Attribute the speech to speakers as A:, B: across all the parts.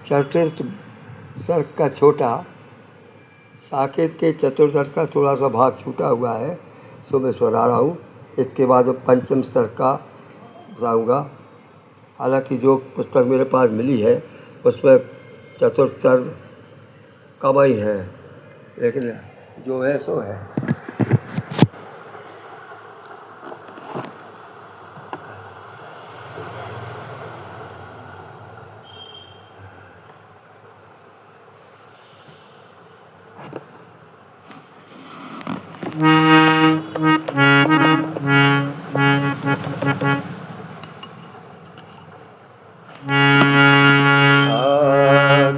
A: चतुर्थ सर्ग का छोटा, साकेत के चतुर्थ का थोड़ा सा भाग छूटा हुआ है, सो मैं सुना रहा हूँ। इसके बाद पंचम सर्ग का बताऊँगा। हालांकि जो पुस्तक मेरे पास मिली है उसमें चतुर्थ सर्ग कम ही है, लेकिन जो है सो है।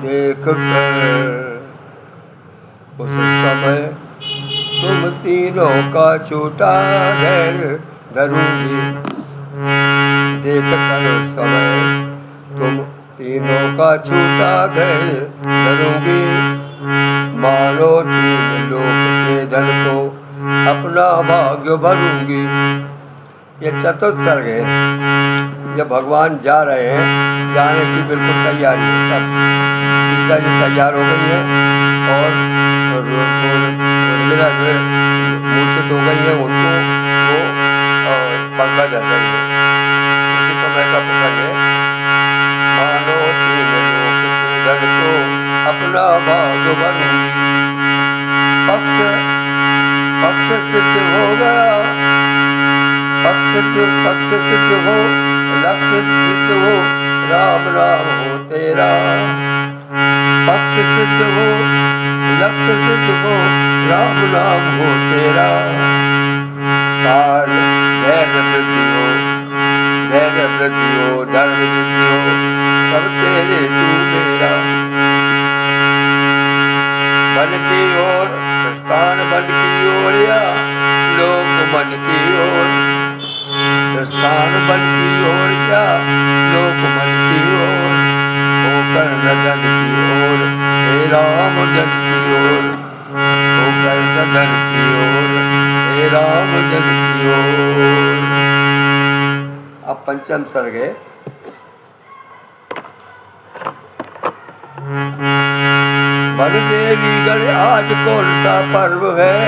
A: देख कर उस समय तुम तीनों का छूटा धैर्य धरूंगी। देख कर उस समय तुम तीनों का छूटा धैर्य धरूंगी। मानो तीन लोक के धन को अपना भाग्य भरूंगी। ये चतुर्थ सर्ग है। जब भगवान जा रहे हैं, जाने की बिल्कुल तैयारी है, तब सीता जी तैयार हो गई है और उर्मिला जो है मूर्छित हो गई है, उनको वो पंखा जल रही है। उसी समय का प्रसंग है। मानो तीन लोक के धन को अपना भाग्य भरूंगी। पक्ष सिद्ध हो गया, पक्ष सिद्ध हो, लक्ष्य सिद्ध हो, राम राम हो तेरा। पक्ष सिद्ध हो, लक्ष्य सिद्ध हो, राम राम हो तेरा। काल धैर्य वृद्धि हो, धैर्य वृद्धि हो, धर्म वृद्धि हो, सब तेरे तू मेरा। मन की ओर प्रस्थान, मन की ओर या लोक मन की ओर। प्रस्थान मन की ओर या लोक मन की ओर। होकर न धन की ओर, हे राम जन की ओर। होकर न धन की ओर, हे राम जन की ओर। अब पंचम सर्ग है। वन देवी गण आज कौन सा पर्व है।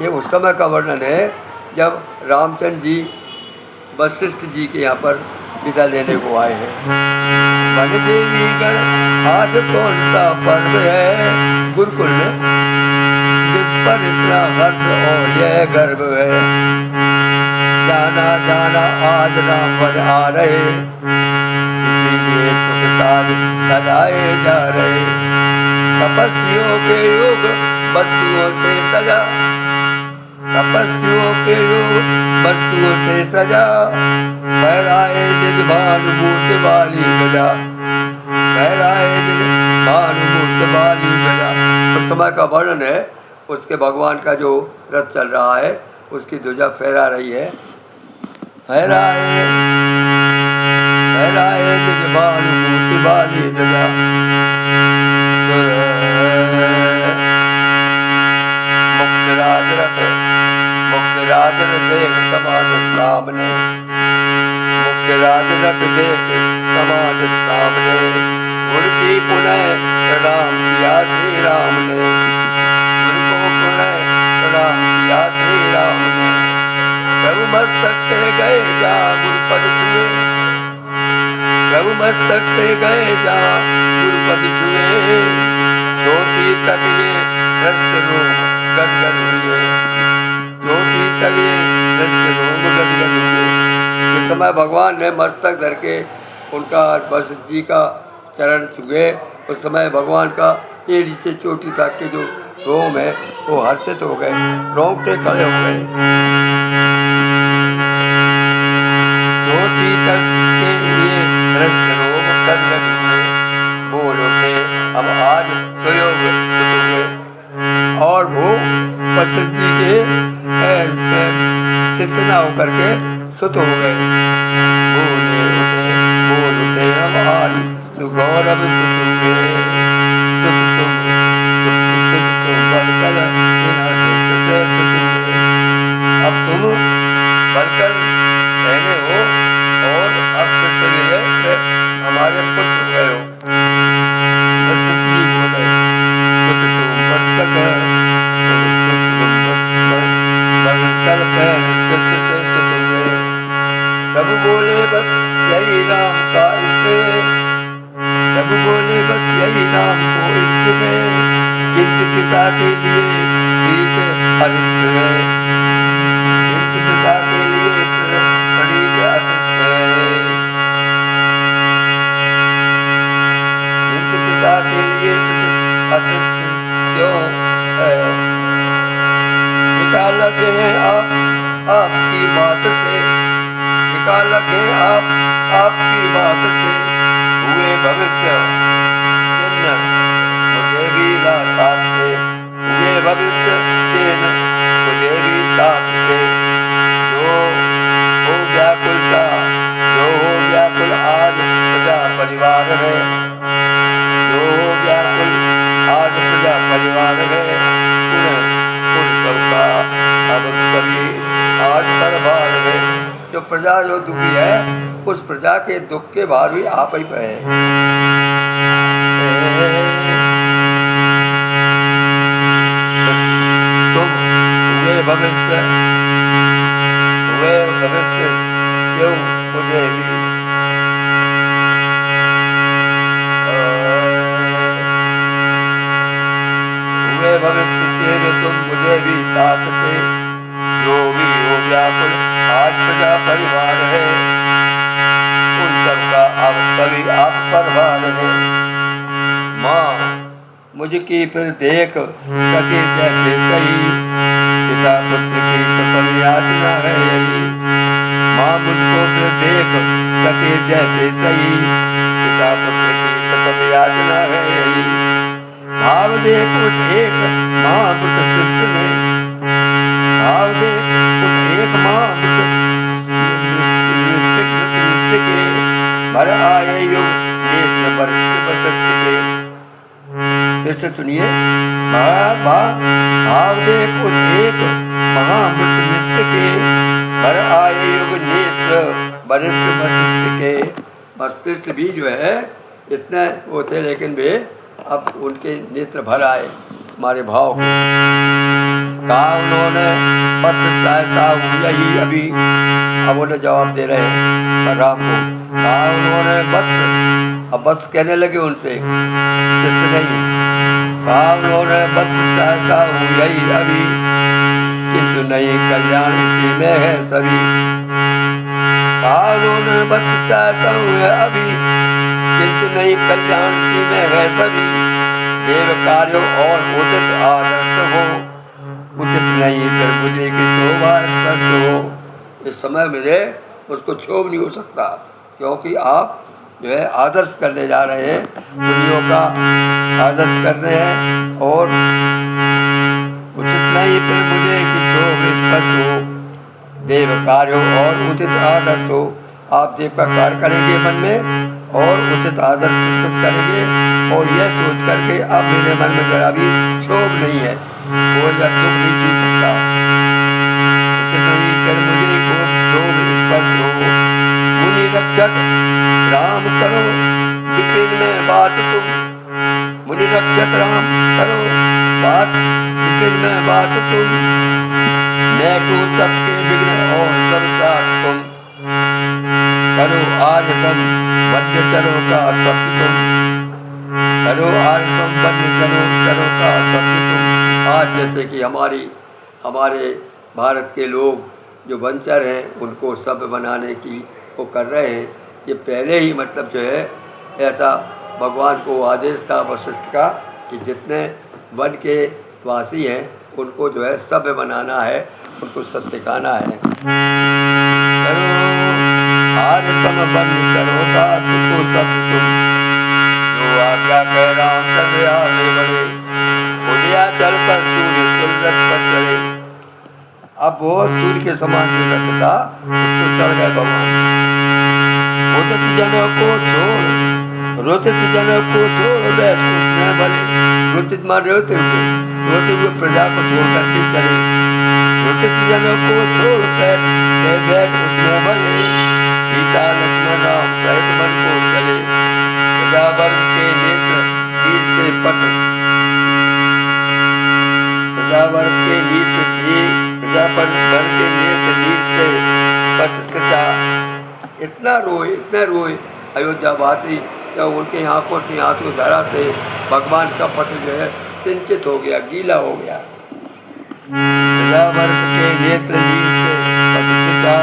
A: ये उस समय का वर्णन है जब रामचंद्र जी वशिष्ठ जी के यहाँ पर विदा लेने को आए हैं। वन देवी गण आज कौन सा पर्व है गुरुकुल में, जिस पर इतना हर्ष और यह गर्व है। जाना जाना आज राम वन आ रहे, इसीलिए सुख साज सजाए जा रहे। तपस्वियों के योग वस्तुओं से सजा, तपस्वियों के योग वस्तुओं से सजा। फहराए निज भानुमूर्ति वाली ध्वजा, फहराए निज भानुमूर्ति वाली ध्वजा। उस समय का वर्णन है, उसके भगवान का जो रथ चल रहा है उसकी ध्वजा फहरा रही है। फहराए फहराए निज भानुमूर्ति वाली ध्वजा। मुख्य राजरथ देख समाज सामने, मुख्य राजरथ देख समाज सामने। गुरु की पुनः प्रणाम किया श्री राम ने, गुरु को पुनः प्रणाम किया श्री राम ने। प्रभु मस्तक से गए जा गुरुपद छुए, प्रभु मस्तक से गए जा गुरुपद छुए। चोटी तक ये रस्त रोम गदगद हुए, चोटी तक ये रस्त रोम गदगद हुए। इस समय भगवान ने मस्तक धर के उनका वशिष्ठ जी का चरण छुए। उस समय भगवान का एड़ी से चोटी तक के जो रोम है वो हर्षित हो गए, रोंगटे खड़े हो गए। चोटी तक के ये रस्त रोम गदगद हुए, बोल उठे अब आज सुयोग सुत हुए। और वो वशिष्ठ जी के शिष्य न होकर के सुत हो गए। बोल उठे अब आज सुगौरव सुत हुए। सुत तुम बलकर बिना शिष्य से सुत हुए। अब तुम बलकर पहने हो और अब शिष्य लिए हमारे पुत्र हुए हो। प्रभु बोले बस यही राम का इष्ट, प्रभु बोले बस यही राम को इष्ट है, किंतु पिता के लिए प्रीत अरिष्ट है, किंतु पिता के लिए प्रीत असिष्ट है, किंतु पिता के लिए असिष्ट क्यों है? टिका लगे आपकी बात से, टिका लगे आपकी बात से, हुए भविष्य चिन्ह मुझे भी तात से, हुए भविष्य चिन्ह मुझे भी तात से, जो हो व्याकुलता, जो हो व्याकुल आज प्रजा परिवार है, जो हो व्याकुल आज प्रजा परिवार है, उन सबका अब सभी आज पर भार है। जो प्रजा जो दुखी है उस प्रजा के दुख के भार भी आप ही पे है। तुम हुए भविष्य क्यों मुझे भी हुए भविष्य चेहरे तुम मुझे भी तात से, जो भी हो व्याकुल आज प्रजा परिवार है, उन सबका अब सभी आप पर भार है। माँ मुझकी फिर देख सके जैसे सही, पिता पुत्र की प्रथम यातना है यही, माँ मुझको फिर देख सके जैसे सही, पिता पुत्र की प्रथम यातना है यही, भाव देख उस एक महापुत्र सृष्टि में, भाव देख उस एक महापुत्र के भर आए युग नेत्र वशिष्ठ के। फिर से सुनिए, भाव देख उस एक महापुत्र निष्ठ के भर आए युग नेत्र वशिष्ठ के। वशिष्ठ भी जो है इतने वो थे, लेकिन वे अब उनके नेत्र भर आए हमारे भाव के। कहा उन्होंने पथ चाहता हूँ यही अभी, अब उन्हें जवाब दे रहे हैं राम को। कहा उन्होंने वत्स, अब वत्स कहने लगे उनसे, शिष्य नहीं। कहा उन्होंने वत्स चाहता हूँ यही अभी, किंतु नहीं कल्याण इसी में है सभी। कहा उन्होंने वत्स चाहता हूँ अभी, किंतु नहीं कल्याण इसी में है सभी। देव कार्यों और उचित आदर्श हो, उचित नहीं फिर मुझे कि शोभा स्पर्श हो। इस समय मेरे उसको क्षोभ नहीं हो सकता, क्योंकि आप जो है आदर्श करने जा रहे हैं, दुनियों का आदर्श कर रहे हैं, और उचित नहीं फिर मुझे कि क्षोभ स्पर्श हो। देव कार्यों और उचित आदर्श हो, आप देव का कार्य करेंगे मन में और उचित आदर्श प्रस्तुत करेंगे, और यह सोच करके अब मेरे मन में जरा भी क्षोभ नहीं है, कोई अब दुख नहीं छू सकता। उचित नहीं फिर मुझे को क्षोभ स्पर्श हो। मुनि रक्षक राम करो विपिन में बात तुम, मुनि रक्षक राम करो बात विपिन में बात तुम, मैं को तब के विघ्न और सब त्रास तुम, करो आज संबद्ध चरो का सत्य तुम, करो आज संबद्ध चरो का सत्य तुम। आज जैसे कि हमारे भारत के लोग जो वंचर हैं उनको सभ्य बनाने की वो कर रहे हैं, ये पहले ही मतलब जो है ऐसा भगवान को आदेश था वशिष्ठ का कि जितने वन के वासी हैं उनको जो है सभ्य बनाना है, उनको सब सिखाना है। करो आज संबद्ध चरो का सुखो सब तुम, जो आज्ञा कह रामचंद्र आगे बढ़े, उदया चल पर सूर्य कुल रथ पर चढ़े। अब वो सूर्य के समान जो रथ था उसको चढ़ गए भगवान। रुदित जनों को छोड़, रुदित जनों को छोड़ बैठ उसमें भले, रुदित मान रोते हुए प्रजा को छोड़ करके चले। रुदित जनों को छोड़ बैठ उसमें भले, सीता लक्ष्मण राम सहित मन को चले। प्रजा वर्ग के नेत्र नीर से पथ, प्रजा वर्ग के नेत्र नीर, प्रजा वर्ग के नेत्र नीर से पथ सिचा। इतना रोए अयोध्यावासी, जब उनकी आंखों से आंसू धारा से भगवान का पट जो है सिंचित हो गया, गीला हो गया। रावण के नेत्र नील से पतिता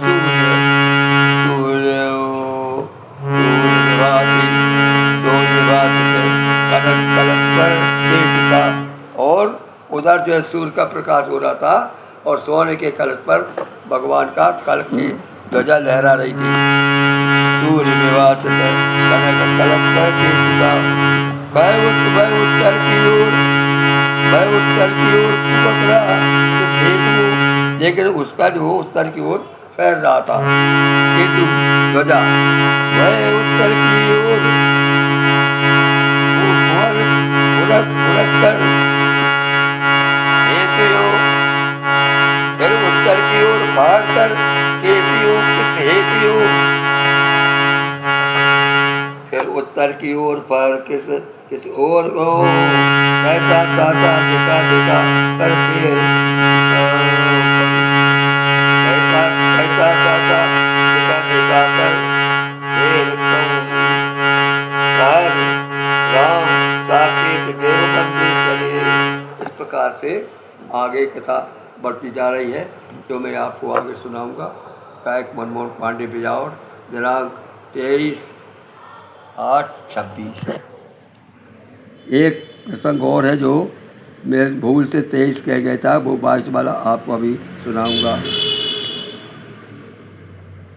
A: सूर्य सूर्य सूर्यवासी सूर्यवासी के कनक कलश पर देखता, और उधर जो है सूर्य का प्रकाश हो रहा था और सोने के कलश पर भगवान का कलश की ध्वजा लहरा रही थी। सूर्य निवास कनक कलश पर देखता, वह उत्तर की ओर चिपक रहा उस हेतु, लेकिन उसका जो उत्तर की ओर फैल रहा था केतु ध्वजा, वह उत्तर की ओर उड़क कर फिर उत्तर की ओर फाड़ कर केतियों किस हेतियों, फिर उत्तर की ओर पर किस ओर को कहता चाहता दिखा कर फिर कहता चाहता दिखा कर फिर राम साकेत देवबंदी चले। इस प्रकार से आगे कथा बढ़ती जा रही है, जो मैं आपको आगे सुनाऊंगा। गायक मनमोहन पांडे बिजौर, दिनांक 23/8/26। एक प्रसंग और है जो मैं भूल से 23 कह गया था, वो 22 वाला आपको अभी सुनाऊंगा।